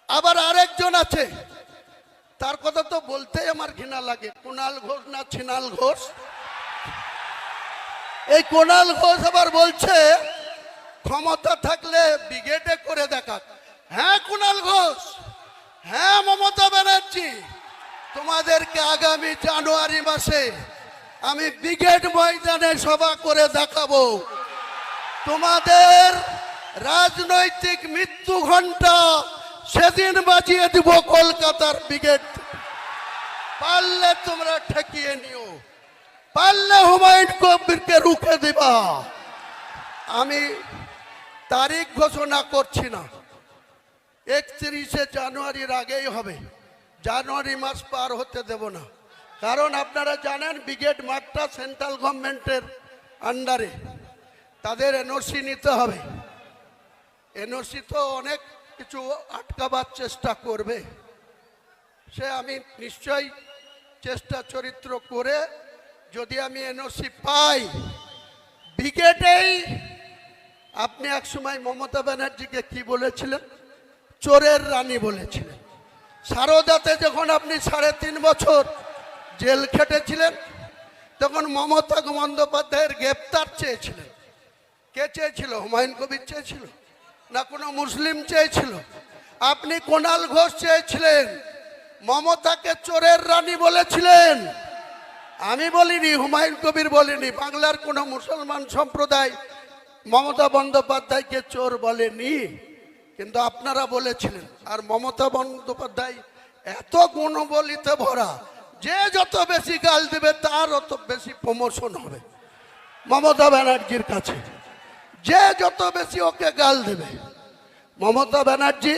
আবার আরেকজন আছে, তার কথা তো বলতেই আমার ঘৃণা লাগে, কুণাল ঘোষ না ছিনাল ঘোষ। এই কুণাল ঘোষ আবার বলছে ক্ষমতা থাকলে ব্রিগেডে করে দেখাক। হ্যাঁ কুণাল ঘোষ, হ্যাঁ মমতা ব্যানার্জি, তোমাদেরকে আগামী জানুয়ারি মাসে আমি ব্রিগেড ময়দানে সভা করে দেখাবো। তোমাদের রাজনৈতিক মৃত্যু ঘণ্টা সেদিন বাজিয়ে দিব কলকাতার ব্রিগেড। পারলে তোমরা ঠেকিয়ে নিও, পারলে হুমায়ুন কবিরকে রুখে দিবা। আমি তারিখ ঘোষণা করছি না, 31শে জানুয়ারির আগেই হবে, জানুয়ারি মাস পার হতে দেব না। কারণ আপনারা জানেন ব্রিগেড মাঠটা সেন্ট্রাল গভর্নমেন্টের আন্ডারে, তাদের এনওসি নিতে হবে। এনওসি তো অনেক কিছু আটকাবার চেষ্টা করবে, সে আমি নিশ্চয়ই চেষ্টা চরিত্র করে যদি আমি এনওসি পাই ব্রিগেডেই। আপনি এক সময় মমতা ব্যানার্জিকে কি বলেছিলেন? চোরের রানী বলেছিলেন। সারদাতে যখন আপনি 3.5 বছর জেল খেটেছিলেন তখন মমতা বন্দ্যোপাধ্যায়ের গ্রেপ্তার চেয়েছিলেন। কে চেয়েছিল? হুমায়ুন কবির চেয়েছিল না কোনো মুসলিম চেয়েছিল? আপনি কুণাল ঘোষ চেয়েছিলেন। মমতাকে চোরের রানী বলেছিলেন, আমি বলিনি, হুমায়ুন কবির বলেনি। বাংলার কোনো মুসলমান সম্প্রদায় মমতা বন্দ্যোপাধ্যায়কে চোর বলেনি, কিন্তু আপনারা বলেছিলেন। আর মমতা বন্দ্যোপাধ্যায় এত গুণবলিতে ভরা, যে যত বেশি গাল দেবে তার অত বেশি প্রমোশন হবে মমতা ব্যানার্জির কাছে। যে যত বেশি ওকে গাল দেবে, মমতা ব্যানার্জি